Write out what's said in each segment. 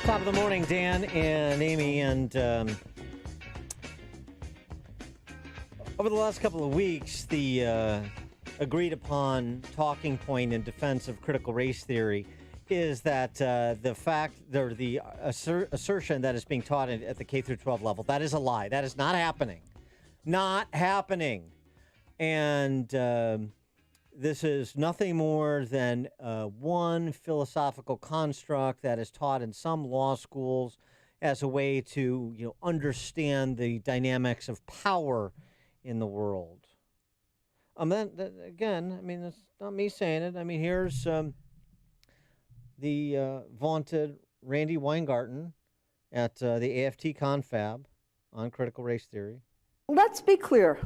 Top of the morning, Dan and Amy. And over the last couple of weeks, the agreed upon talking point in defense of critical race theory is that the assertion that is being taught at the K through 12 level, that is a lie. That is not happening. Not happening. And this is nothing more than one philosophical construct that is taught in some law schools as a way to, understand the dynamics of power in the world. Again, it's not me saying it. Here's the vaunted Randy Weingarten at the AFT Confab on critical race theory. Let's be clear.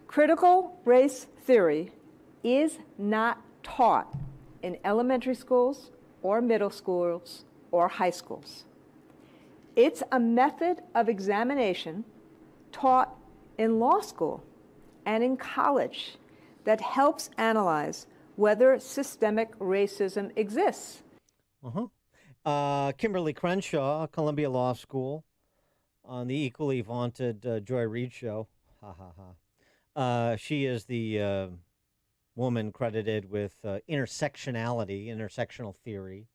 Critical race theory is not taught in elementary schools or middle schools or high schools. It's a method of examination taught in law school and in college that helps analyze whether systemic racism exists. Kimberly Crenshaw, Columbia Law School, on the equally vaunted Joy Reid show. Ha ha ha. She is the woman credited with intersectional theory.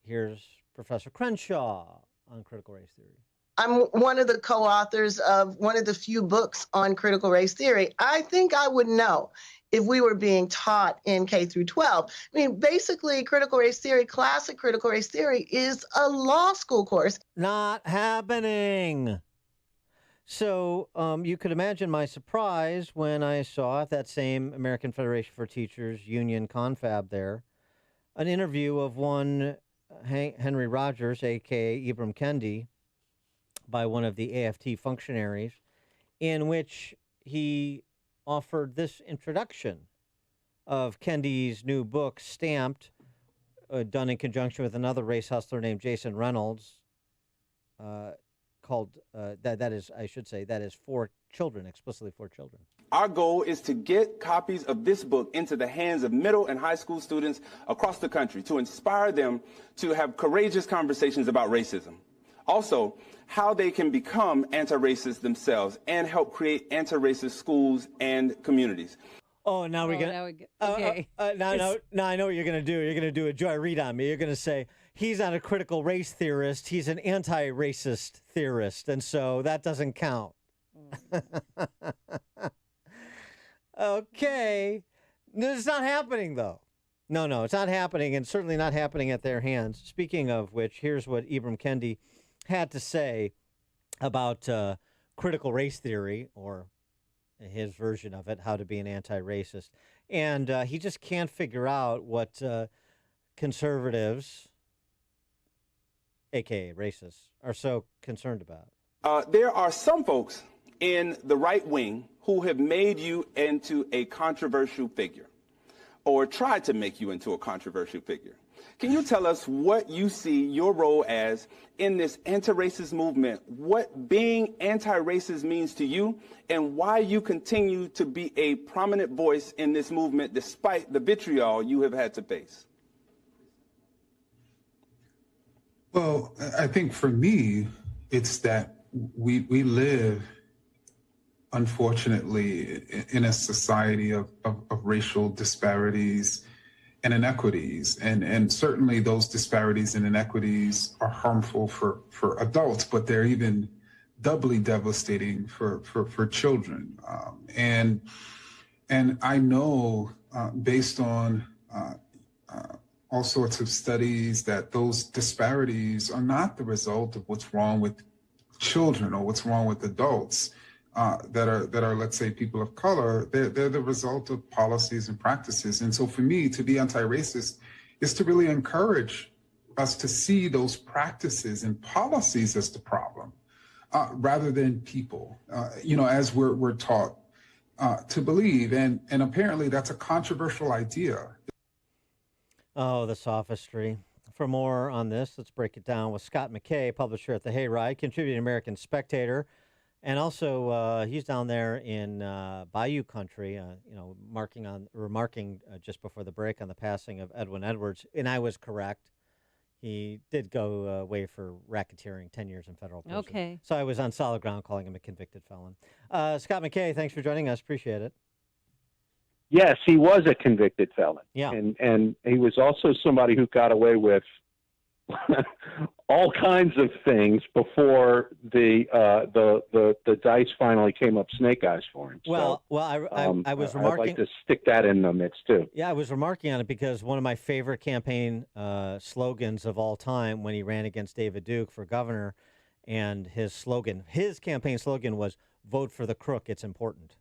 Here's Professor Crenshaw on critical race theory. I'm one of the co-authors of one of the few books on critical race theory. I think I would know if we were being taught in K through 12. Basically, critical race theory, classic critical race theory, is a law school course. Not happening. So you could imagine my surprise when I saw at that same American Federation for Teachers Union confab there an interview of one Henry Rogers, a.k.a. Ibram Kendi, by one of the AFT functionaries, in which he offered this introduction of Kendi's new book, Stamped, done in conjunction with another race hustler named Jason Reynolds, called, that is for children, explicitly for children. Our goal is to get copies of this book into the hands of middle and high school students across the country to inspire them to have courageous conversations about racism. Also, how they can become anti-racist themselves and help create anti-racist schools and communities. Oh, now we're okay. Now I know what you're going to do. You're going to do a Joy Reid on me. You're going to say, he's not a critical race theorist. He's an anti-racist theorist. And so that doesn't count. Okay. It's not happening, though. No, it's not happening, and certainly not happening at their hands. Speaking of which, here's what Ibram Kendi had to say about critical race theory, or his version of it, how to be an anti-racist. And he just can't figure out what conservatives, a.k.a. racists, are so concerned about. There are some folks in the right wing who have made you into a controversial figure, or tried to make you into a controversial figure. Can you tell us what you see your role as in this anti-racist movement, what being anti-racist means to you, and why you continue to be a prominent voice in this movement despite the vitriol you have had to face? Well, I think for me, it's that we live, unfortunately, in a society of racial disparities and inequities. And certainly those disparities and inequities are harmful for adults, but they're even doubly devastating for children. And I know, based on all sorts of studies, that those disparities are not the result of what's wrong with children or what's wrong with adults. That are, let's say, people of color. They're the result of policies and practices. And so for me, to be anti-racist is to really encourage us to see those practices and policies as the problem, rather than people, as we're taught to believe. And apparently that's a controversial idea. Oh, the sophistry. For more on this, let's break it down with Scott McKay, publisher at the Hayride, contributing American Spectator. And also, he's down there in Bayou Country, remarking just before the break on the passing of Edwin Edwards. And I was correct. He did go away for racketeering, 10 years in federal prison. Okay. So I was on solid ground calling him a convicted felon. Scott McKay, thanks for joining us. Appreciate it. Yes, he was a convicted felon. Yeah. And he was also somebody who got away with all kinds of things before the dice finally came up snake eyes for him. I was remarking. I'd like to stick that in the mix too. Yeah, I was remarking on it because one of my favorite campaign slogans of all time when he ran against David Duke for governor, and his campaign slogan was "Vote for the crook. It's important."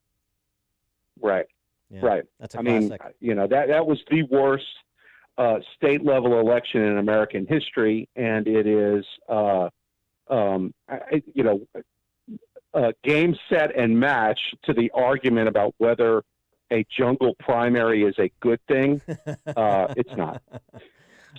Right. Yeah, right. That's a classic. That was the worst state level election in American history, and it is game, set, and match to the argument about whether a jungle primary is a good thing. It's not.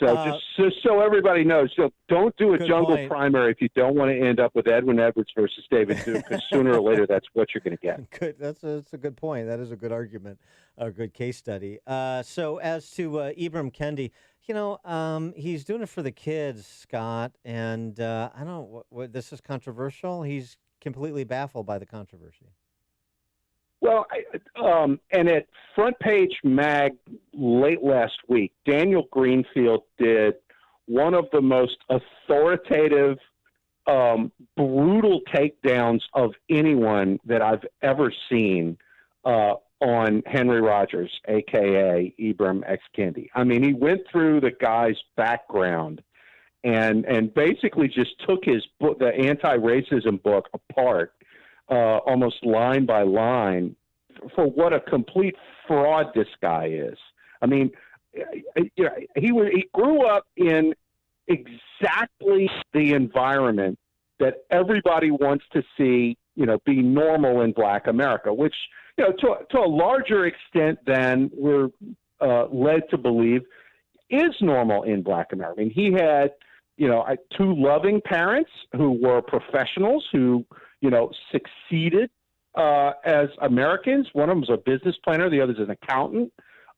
So just so everybody knows, don't do a jungle primary if you don't want to end up with Edwin Edwards versus David Duke, because sooner or later that's what you're going to get. Good. That's a good point. That is a good argument, a good case study. So as to Ibram Kendi, he's doing it for the kids, Scott, and I don't know what this is controversial. He's completely baffled by the controversy. Well, and at Front Page Mag late last week, Daniel Greenfield did one of the most authoritative, brutal takedowns of anyone that I've ever seen on Henry Rogers, a.k.a. Ibram X. Kendi. I mean, he went through the guy's background and basically just took his book, the anti-racism book, apart. Almost line by line, for what a complete fraud this guy is. I mean, he grew up in exactly the environment that everybody wants to see, be normal in Black America, which, to a larger extent than we're led to believe is normal in Black America. I mean, he had, two loving parents who were professionals who, succeeded as Americans. One of them was a business planner. The other's an accountant.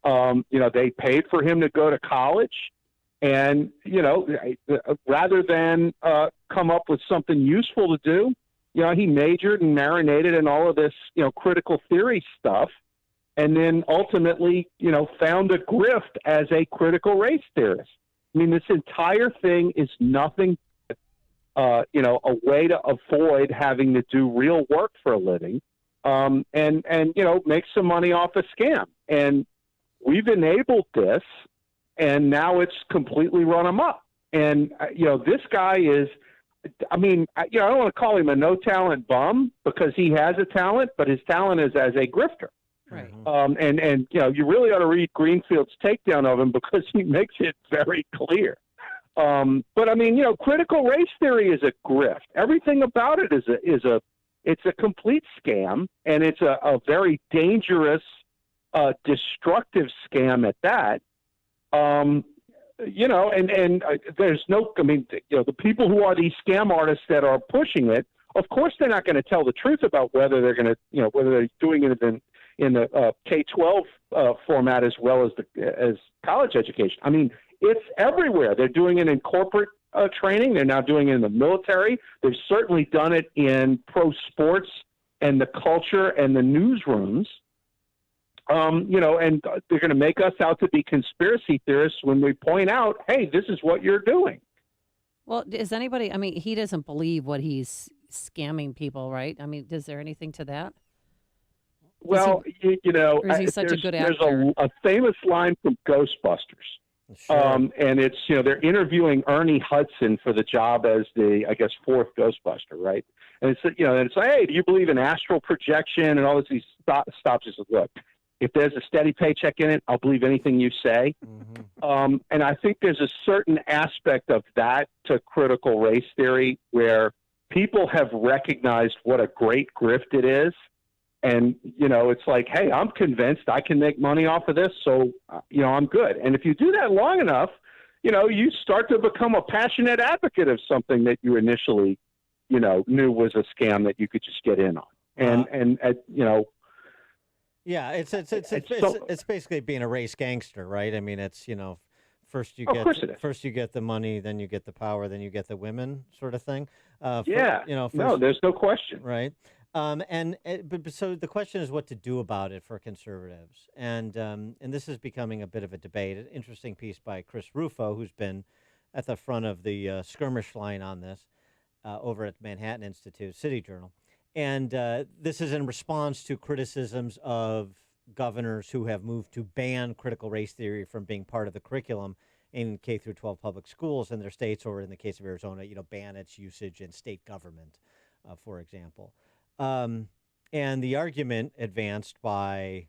They paid for him to go to college. And, rather than come up with something useful to do, he majored and marinated in all of this, critical theory stuff. And then ultimately, found a grift as a critical race theorist. I mean, this entire thing is nothing a way to avoid having to do real work for a living, and make some money off a scam. And we've enabled this, and now it's completely run amok. And this guy is, I don't want to call him a no-talent bum because he has a talent, but his talent is as a grifter. Right. And you really ought to read Greenfield's takedown of him because he makes it very clear. But critical race theory is a grift. Everything about it it's a complete scam, and it's a very dangerous, destructive scam at that. There's no, the people who are these scam artists that are pushing it, of course, they're not going to tell the truth about whether they're going to, whether they're doing it in the K-12 format as well as college education. I mean, it's everywhere. They're doing it in corporate training. They're now doing it in the military. They've certainly done it in pro sports and the culture and the newsrooms. And they're going to make us out to be conspiracy theorists when we point out, hey, this is what you're doing. Well, is anybody, he doesn't believe what he's scamming people, right? Is there anything to that? Well, or is he such a good actor? There's a famous line from Ghostbusters. Sure. And it's, they're interviewing Ernie Hudson for the job as the, I guess, fourth Ghostbuster, right? And it's, and it's like, hey, do you believe in astral projection and all this? He stops and says, look, if there's a steady paycheck in it, I'll believe anything you say. Mm-hmm. And I think there's a certain aspect of that to critical race theory where people have recognized what a great grift it is. And, it's like, hey, I'm convinced I can make money off of this, so, I'm good. And if you do that long enough, you start to become a passionate advocate of something that you initially, knew was a scam that you could just get in on. Yeah, it's basically being a race gangster, right? It's, First you Of get course it is. first you get the money, then you get the power, then you get the women, sort of thing. Yeah. No, there's no question. Right. But so the question is what to do about it for conservatives, and this is becoming a bit of a debate. An interesting piece by Chris Rufo, who's been at the front of the skirmish line on this over at Manhattan Institute, City Journal, and this is in response to criticisms of governors who have moved to ban critical race theory from being part of the curriculum in K through 12 public schools in their states, or in the case of Arizona, ban its usage in state government, for example. And the argument advanced by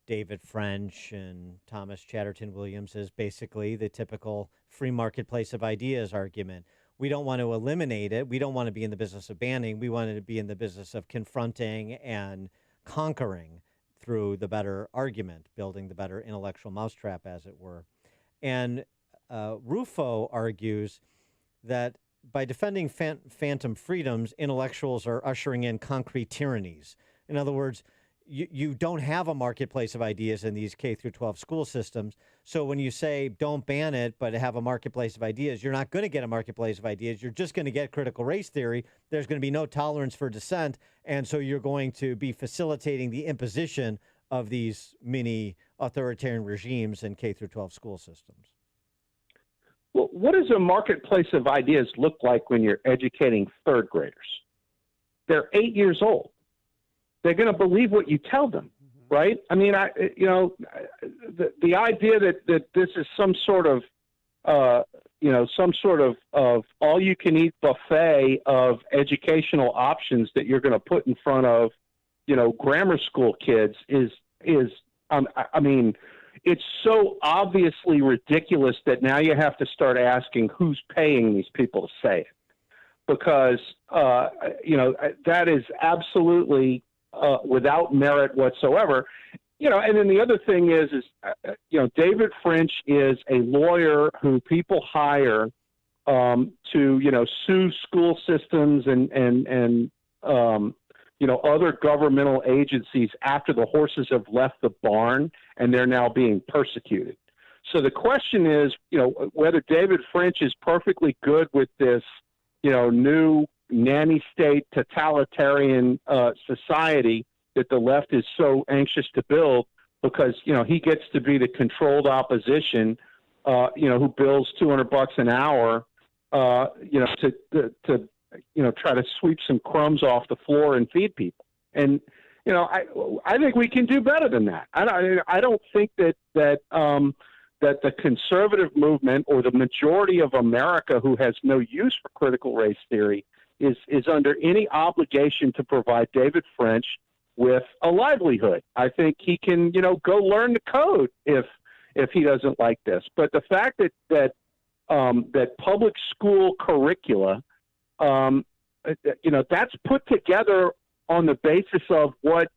David French and Thomas Chatterton Williams is basically the typical free marketplace of ideas argument. We don't want to eliminate it. We don't want to be in the business of banning. We want to be in the business of confronting and conquering through the better argument, building the better intellectual mousetrap, as it were. And Rufo argues that by defending phantom freedoms, intellectuals are ushering in concrete tyrannies. In other words, you don't have a marketplace of ideas in these K through 12 school systems. So when you say don't ban it, but have a marketplace of ideas, you're not going to get a marketplace of ideas. You're just going to get critical race theory. There's going to be no tolerance for dissent. And so you're going to be facilitating the imposition of these mini authoritarian regimes in K through 12 school systems. Well, what does a marketplace of ideas look like when you're educating third graders? They're 8 years old. They're going to believe what you tell them, right? I mean, the idea that this is some sort of, of all-you-can-eat buffet of educational options that you're going to put in front of, grammar school kids is I mean, it's so obviously ridiculous that now you have to start asking who's paying these people to say it, because that is absolutely without merit whatsoever. And then the other thing is David French is a lawyer who people hire to sue school systems and other governmental agencies after the horses have left the barn and they're now being persecuted. So the question is, whether David French is perfectly good with this, new nanny state totalitarian society that the left is so anxious to build, because, he gets to be the controlled opposition, who bills $200 an hour, to try to sweep some crumbs off the floor and feed people. And, I think we can do better than that. I don't think that the conservative movement, or the majority of America who has no use for critical race theory, is under any obligation to provide David French with a livelihood. I think he can, go learn the code if he doesn't like this. But the fact that public school curricula, that's put together on the basis of what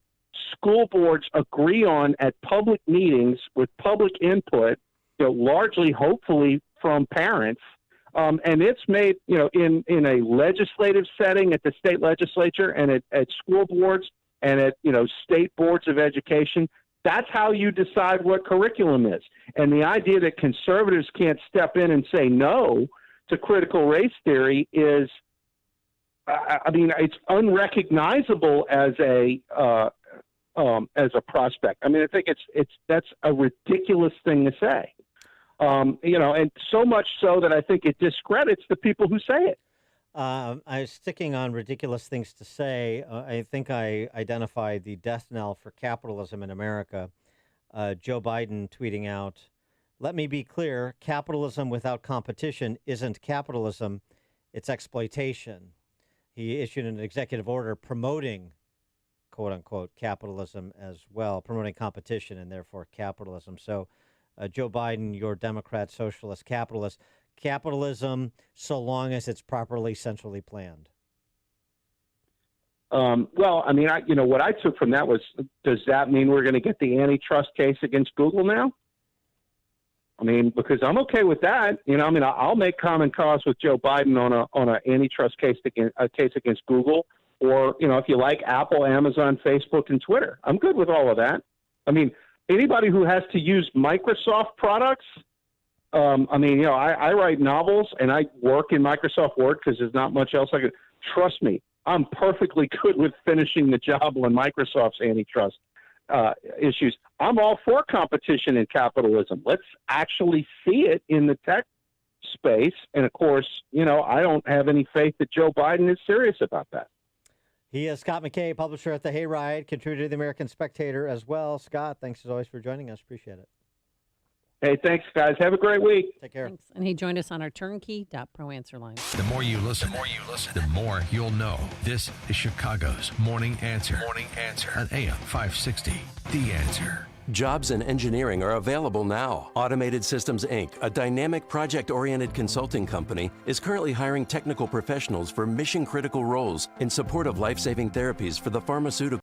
school boards agree on at public meetings with public input, largely, hopefully, from parents. And it's made, in a legislative setting at the state legislature and at school boards and at, state boards of education. That's how you decide what curriculum is. And the idea that conservatives can't step in and say no to critical race theory is, it's unrecognizable as a prospect. I mean, I think that's a ridiculous thing to say. And so much so that I think it discredits the people who say it. I'm sticking on ridiculous things to say. I think I identified the death knell for capitalism in America. Joe Biden tweeting out, "Let me be clear, capitalism without competition isn't capitalism, it's exploitation." He issued an executive order promoting, quote unquote, capitalism as well, promoting competition and therefore capitalism. So Joe Biden, your Democrat, socialist, capitalist, capitalism so long as it's properly centrally planned. Well, I mean, what I took from that was, does that mean we're going to get the antitrust case against Google now? I mean, because I'm okay with that. I'll make common cause with Joe Biden on a antitrust case against Google, or if you like, Apple, Amazon, Facebook, and Twitter. I'm good with all of that. I mean, anybody who has to use Microsoft products, I mean, I write novels and I work in Microsoft Word because there's not much else I could. Trust me, I'm perfectly good with finishing the job on Microsoft's antitrust issues. I'm all for competition and capitalism. Let's actually see it in the tech space. And of course, I don't have any faith that Joe Biden is serious about that. He is Scott McKay, publisher at the Hayride, contributor to the American Spectator as well. Scott, thanks as always for joining us. Appreciate it. Hey, thanks, guys. Have a great week. Take care. Thanks. And he joined us on our turnkey.pro answer line. The more you listen, the more you'll know. This is Chicago's Morning Answer. Morning Answer on AM 560. The Answer. Jobs in engineering are available now. Automated Systems, Inc., a dynamic project-oriented consulting company, is currently hiring technical professionals for mission-critical roles in support of life-saving therapies for the pharmaceutical